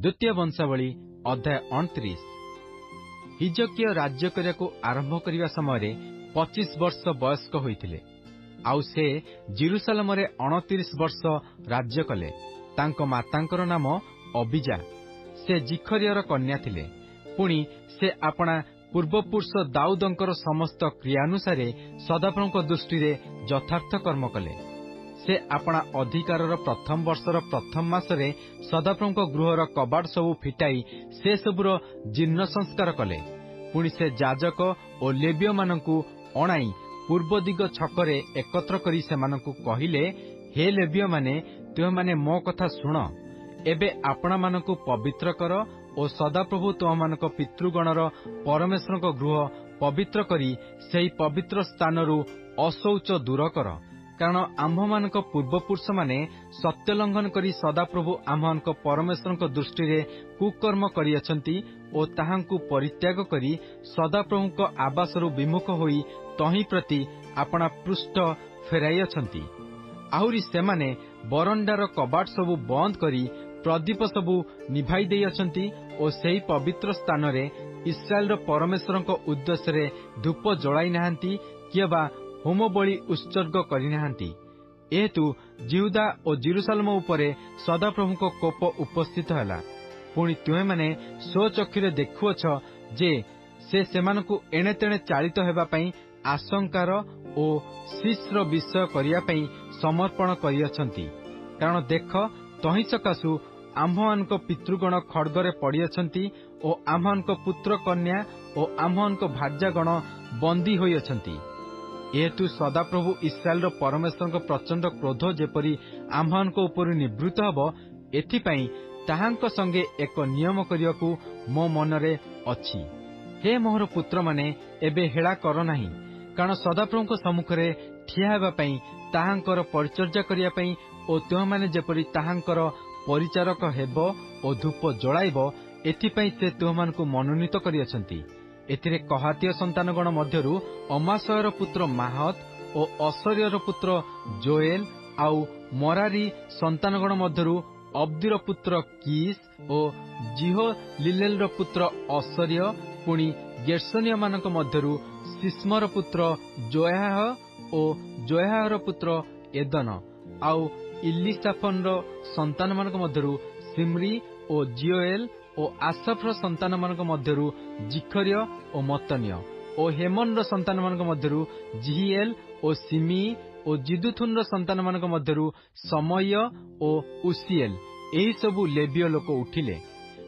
द्वितीय वंशावली अध्याय 29। हिजकिया राज्य करने आरंभ करने समय 25 वर्ष वयस्क होइथिले। आउ से जेरुसालेम रे 29 वर्ष राज्य कले। तांको मातांकर नाम अबिजा। से जिखरियर कन्या थिले। पुणी से अपना पूर्वपुरुष दाऊदंकर समस्त क्रियानुसारे सदाप्रभुଙ୍କ दृष्टि यथार्थ कर्म कले। से अपना अधिकारर प्रथम वर्षर प्रथम मासरे सदाप्रभुଙ୍କ गृहर कबाट सबु फिटाई से सबुर जीर्ण संस्कार कले। पुणी से याजक और लेवीय मानकु अणाई पूर्व दिग छकरे एकत्र करी सेमानकु कहिले, हे लेवीय माने, तुम माने मो कथा सुन। एबे आपणा मानकु पवित्र कर और सदाप्रभु तुम मानक पितृगणर परमेश्वरଙ୍କ गृह पवित्र करी सेही पवित्र स्थानरु अशौच दूर कर। कारण आम्भमानक पूर्वपुरुष माने सत्य लंघन करी सदाप्रभु आम्भमानक परमेश्वरଙ୍କ दृष्टि कुकर्म करियछंती और ताहांकु परित्याग करी सदाप्रभुଙ୍କ आवासरु विमुख होई तही प्रति आपणा पृष्ठ फेराइयछंती। आहुरी सेमाने बरंडार कबाट सबु बंद करी प्रदीप सबु निभाई देइयछंती और सेही पवित्र स्थान रे इस्राएल परमेश्वरଙ୍କ उद्देश्य धूप जलाई नाहांती किबा होम बलि उत्सर्ग करिनाहांती। एहेतु जिहुदा और जेरुसालेम उपरे सदाप्रभुଙ୍କ कोप उपस्थित हैला। पुणी तुमे माने स्वचक्षुरे देखुअछ जे से सेमानकु एणे तेणे चालित हेबा पई आशंकार और शीश्र विषय करिया पई समर्पण करियछंती। कारण देख, तही सकाशु आम्भमानक पितृगण खड्गरे पड़ियछंती और आम्भमानक पुत्र कन्या और आम्भमानक भार्यागण बंदी होइयछंती। एहेतु सदाप्रभु इस्राएल परमेश्वर प्रचंड क्रोध जेपरी आम्भमानक उपर निवृत्त हब, एथिपाई ताहांक संगे एक नियम करियाकु मो मनरे अछि। हे मोहर पुत्र माने, एबे हेळा कर नाही। कारण सदाप्रभुଙ୍କ सम्मुखरे ठिया हेबा पई ताहांकर परिचर्या करिया पई और तुम माने जेपरी ताहांकर परिचारक हेबो और धूप जळाइबो, एथिपाई से तुममानकु मनोनीत करियछंती। एथिरे कहातीय संतानगण मध्यरु अमाशयर पुत्र माहत और असर्यर पुत्र जोएल आउ मरारी संतानगण मध्यरु अब्दीर पुत्र कीस और जिहो लिलेल पुत्र असर्य। पुणी गेर्शोनिय मानक मध्यरु सिस्मर पुत्र जोयाह और जोयाहर पुत्र एदन आउ इलिसाफन संतान मानक मध्यरु सिमरी और जियोएल और आसफर संतान मानक मध्यरु जिखर्य और मतन्य और हेमन संतान मानक मध्यरु जिहिएल और सिमी और जिदुथुन संतान मानक मध्यरु समय और उसिएल। एही सबु लेवीय लोक उठिले।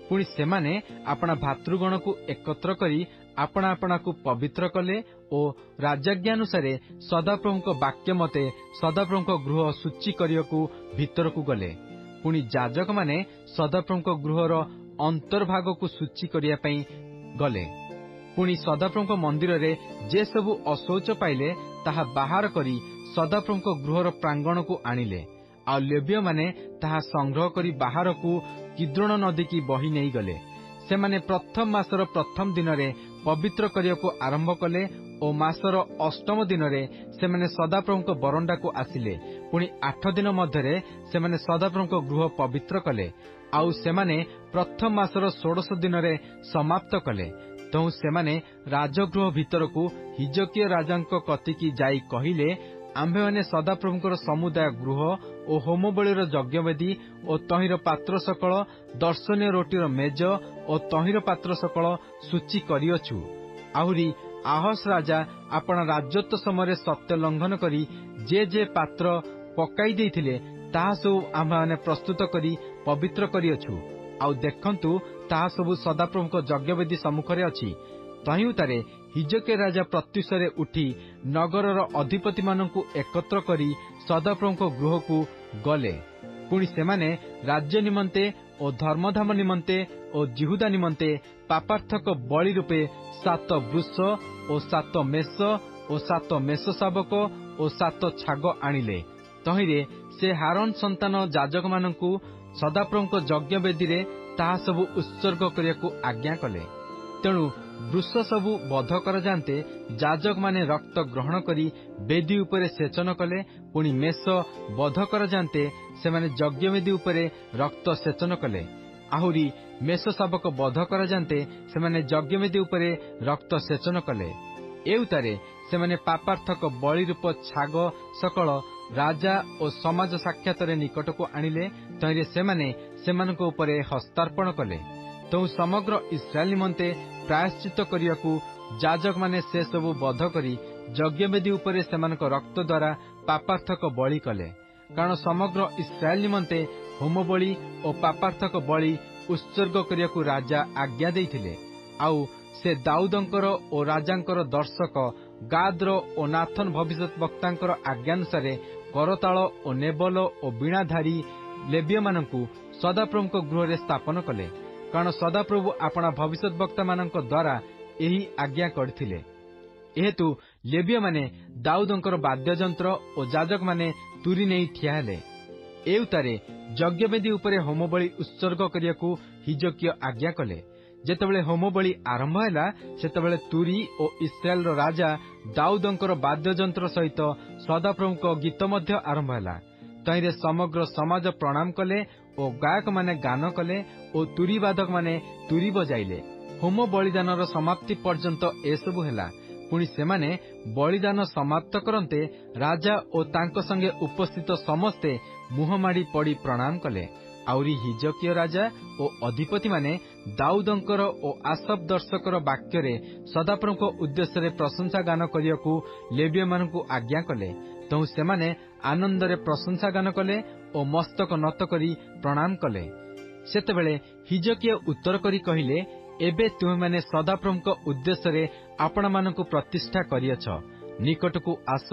पुणी सेमाने अपना भातृगण को एकत्र करी आपना आपना को पवित्र कले और राजाज्ञानुसारे सदाप्रभुଙ୍କ वाक्य मते सदाप्रभुଙ୍କ गृह सूची करियकु भितर को गले। पुणी याजक माने सदाप्रभुଙ୍କ गृहर अंतर्भाग को सूची करिया पई गले। पुणी सदाप्रभुଙ୍କ मंदिर रे जे सबु अशौच पाइले ताहा बाहर करी सदाप्रभुଙ୍କ गृहर प्रांगण को आनिले। आ लेवीय माने ताहा संग्रह करी बाहर को किद्रोण नदी की बही नहीं गले। से माने प्रथम मासर प्रथम दिन रे पवित्र करिया को आरंभ कले और मासर अष्टम दिन रे से माने सदाप्रभुଙ୍କ बरंडा को आसिले। पुणी 8 दिन मध्यरे से माने सदाप्रभुଙ୍କ गृह पवित्र कले। आउ से माने प्रथम मासर 16 दिन रे समाप्त कले। तो से माने राजगृह भीतर को हिजकिया राजांक कतिकी जाई कहिले, आम्भे माने सदाप्रभुଙ୍କର समुदाय गृह और होम बलिर यज्ञवेदी और तहिर पात्र सकल दर्शनीय रोटीर मेज और तहिर पात्र सकल सूची करियछु। आहुरी आहस राजा आपण राजत्व समय सत्य लंघन करी जे पात्र पकाई देइथिले ताहा सब आम्भे माने प्रस्तुत करी पवित्र करियछु। आउ देखंतु ताहा सब सदाप्रभुଙ୍କ यज्ञवेदी सम्मुखरे अछि। तही उतारे हिजकिया राजा प्रत्युषरे उठी नगरर अधिपति मानकु एकत्र करी सदाप्रभुଙ୍କ गृह को गले। पुणी सेमाने राज्य निमंते और धर्मधाम निमंते और जिहुदा निमंते पापार्थक बलि रूपे 7 वृष और 7 मेष और 7 मेष शावक और 7 छाग आनिले। तहिरे से हारन संतान याजक मानकु सदाप्रभुଙ୍କ यज्ञवेदी रे ताहा सबु उत्सर्ग करियाकु आज्ञा कले। तेणु वृष सबु बध कर जाते याजक माने रक्त ग्रहण करी वेदी उपरे सेचन कले। पुणी मेष बध कर जाते से माने यज्ञवेदी उपरे रक्त सेचन कले। ଆହୁରି ମେଷ ଶାବକ ବଧ କରାଯାନ୍ତେ ସେମାନେ ଯଜ୍ଞବେଦୀ ଉପରେ ରକ୍ତ ସେଚନ କଲେ। ଏଉତାରେ ସେମାନେ ପାପାର୍ଥକ ବଳି ରୂପ ଛାଗ ସକଳ ରାଜା ଓ ସମାଜ ସାକ୍ଷାତରେ ନିକଟକୁ ଆଣିଲେ। ତହିଁରେ ସେମାନେ ସେମାନଙ୍କ ଉପରେ ହସ୍ତାର୍ପଣ କଲେ। ତେଣୁ ସମଗ୍ର ଇସ୍ରାଏଲ ନିମନ୍ତେ ପ୍ରାୟଶ୍ଚିତ କରିବାକୁ ଯାଜକମାନେ ସେସବୁ ବଧ କରି ଯଜ୍ଞବେଦୀ ଉପରେ ସେମାନଙ୍କ ରକ୍ତ ଦ୍ୱାରା ପାପାର୍ଥକ ବଳି କଲେ। କାରଣ ସମଗ୍ର ଇସ୍ରାଏଲ ନିମନ୍ତେ ହୋମବଳି ଓ ପାପାର୍ଥକ ବଳି ଉତ୍ସର୍ଗ କରିବାକୁ ରାଜା ଆଜ୍ଞା ଦେଇଥିଲେ। ଆଉ ସେ ଦାଉଦଙ୍କର ଓ ରାଜାଙ୍କର ଦର୍ଶକ ଗାଦ୍ର ଓ ନାଥନ ଭବିଷ୍ୟତ ବକ୍ତାଙ୍କର ଆଜ୍ଞାନୁସାରେ କରତାଳ ଓ ନେବଲ ଓ ବୀଣାଧାରୀ ଲେବୀୟମାନଙ୍କୁ ସଦାପ୍ରଭୁଙ୍କ ଗୃହରେ ସ୍ଥାପନ କଲେ। କାରଣ ସଦାପ୍ରଭୁ ଆପଣା ଭବିଷ୍ୟତ ବକ୍ତାମାନଙ୍କ ଦ୍ୱାରା ଏହି ଆଜ୍ଞା କରିଥିଲେ। ଏହେତୁ ଲେବୀୟମାନେ ଦାଉଦଙ୍କର ବାଦ୍ୟଯନ୍ତ୍ର ଓ ଯାଜକମାନେ ତୁରୀ ନେଇ ଠିଆ ହେଲେ। ଏଉତାରେ ଯଜ୍ଞବେଦୀ ଉପରେ ହୋମବଳି ଉତ୍ସର୍ଗ କରିବାକୁ ହିଜକିୟ ଆଜ୍ଞା କଲେ। ଯେତେବେଳେ ହୋମବଳି ଆରମ୍ଭ ହେଲା, ସେତେବେଳେ ତୁରୀ ଓ ଇସ୍ରାଏଲର ରାଜା ଦାଉଦଙ୍କର ବାଦ୍ୟଯନ୍ତ୍ର ସହିତ ସଦାପ୍ରଭୁଙ୍କ ଗୀତ ମଧ୍ୟ ଆରମ୍ଭ ହେଲା। ତହିଁରେ ସମଗ୍ର ସମାଜ ପ୍ରଣାମ କଲେ ଓ ଗାୟକମାନେ ଗାନ କଲେ ଓ ତୁରୀବାଦକମାନେ ତୁରୀ ବଜାଇଲେ। ହୋମ ବଳିଦାନର ସମାପ୍ତି ପର୍ଯ୍ୟନ୍ତ ଏସବୁ ହେଲା। ପୁଣି ସେମାନେ ବଳିଦାନ ସମାପ୍ତ କରନ୍ତେ ରାଜା ଓ ତାଙ୍କ ସଙ୍ଗେ ଉପସ୍ଥିତ ସମସ୍ତେ ମୁହଁମାଡ଼ି ପଡ଼ି ପ୍ରଣାମ କଲେ। ଆହୁରି ହିଜକିୟ ରାଜା ଓ ଅଧିପତିମାନେ ଦାଉଦଙ୍କର ଓ ଆସଫ ଦର୍ଶକର ବାକ୍ୟରେ ସଦାପ୍ରଭୁଙ୍କ ଉଦ୍ଦେଶ୍ୟରେ ପ୍ରଶଂସା ଗାନ କରିବାକୁ ଲେବୀୟମାନଙ୍କୁ ଆଜ୍ଞା କଲେ। ତେଣୁ ସେମାନେ ଆନନ୍ଦରେ ପ୍ରଶଂସା ଗାନ କଲେ ଓ ମସ୍ତକ ନତ କରି ପ୍ରଣାମ କଲେ। ସେତେବେଳେ ହିଜକିୟ ଉତ୍ତର କରି କହିଲେ, ଏବେ ତୁମେମାନେ ସଦାପ୍ରଭୁଙ୍କ ଉଦ୍ଦେଶ୍ୟରେ ଆପଣମାନଙ୍କୁ ପ୍ରତିଷ୍ଠା କରିଅଛ। ନିକଟକୁ ଆସ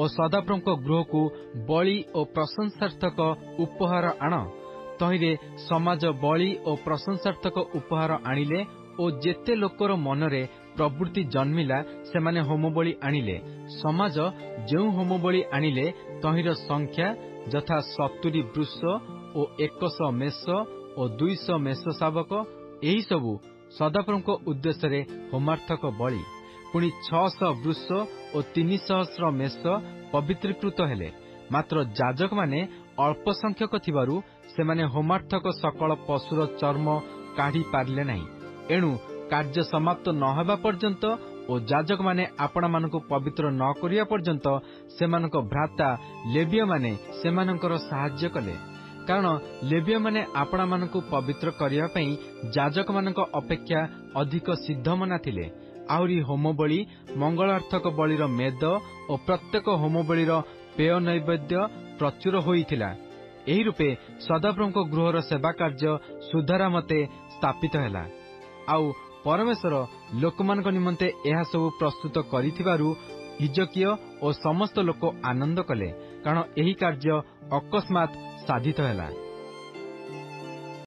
ଓ ସଦାପ୍ରଭୁଙ୍କ ଗୃହକୁ ବଳି ଓ ପ୍ରଶଂସାର୍ଥକ ଉପହାର ଆଣ। ତହିଁରେ ସମାଜ ବଳି ଓ ପ୍ରଶଂସାର୍ଥକ ଉପହାର ଆଣିଲେ ଓ ଯେତେ ଲୋକର ମନରେ ପ୍ରବୃତ୍ତି ଜନ୍ମିଲା ସେମାନେ ହୋମବଳି ଆଣିଲେ। ସମାଜ ଯେଉଁ ହୋମବଳି ଆଣିଲେ ତହିଁର ସଂଖ୍ୟା ଯଥା 70 ବୃଷ ଓ 100 ମେଷ ଓ 200 ମେଷ ଶାବକ, ଏହିସବୁ ସଦାପ୍ରଭୁଙ୍କ ଉଦ୍ଦେଶ୍ୟରେ ହୋମାର୍ଥକ ବଳି। ପୁଣି 600 ବୃଷ ଓ 300 ମେଷ ପବିତ୍ରୀକୃତ ହେଲେ। ମାତ୍ର ଯାଜକମାନେ ଅଳ୍ପ ସଂଖ୍ୟକ ଥିବାରୁ ସେମାନେ ହୋମାର୍ଥକ ସକଳ ପଶୁର ଚର୍ମ କାଢ଼ି ପାରିଲେ ନାହିଁ। ଏଣୁ କାର୍ଯ୍ୟ ସମାପ୍ତ ନ ହେବା ପର୍ଯ୍ୟନ୍ତ ଓ ଯାଜକମାନେ ଆପଣମାନଙ୍କୁ ପବିତ୍ର ନ କରିବା ପର୍ଯ୍ୟନ୍ତ ସେମାନଙ୍କ ଭ୍ରାତା ଲେବୀୟମାନେ ସେମାନଙ୍କର ସାହାଯ୍ୟ କଲେ। କାରଣ ଲେବୀୟମାନେ ଆପଣମାନଙ୍କୁ ପବିତ୍ର କରିବା ପାଇଁ ଯାଜକମାନଙ୍କ ଅପେକ୍ଷା ଅଧିକ ସିଦ୍ଧମନା ଥିଲେ। ଆହୁରି ହୋମବଳି, ମଙ୍ଗଳାର୍ଥକ ବଳିର ମେଦ ଓ ପ୍ରତ୍ୟେକ ହୋମବଳିର ପେୟ ନୈବେଦ୍ୟ ପ୍ରଚୁର ହୋଇଥିଲା। ଏହି ରୂପେ ସଦାପ୍ରଭୁଙ୍କ ଗୃହର ସେବା କାର୍ଯ୍ୟ ସୁଧାରାମତେ ସ୍ଥାପିତ ହେଲା। ଆଉ ପରମେଶ୍ୱର ଲୋକମାନଙ୍କ ନିମନ୍ତେ ଏହାସବୁ ପ୍ରସ୍ତୁତ କରିଥିବାରୁ ହିଜକିୟ ଓ ସମସ୍ତ ଲୋକ ଆନନ୍ଦ କଲେ, କାରଣ ଏହି କାର୍ଯ୍ୟ ଅକସ୍ମାତ୍ ସାଧିତ ହେଲା।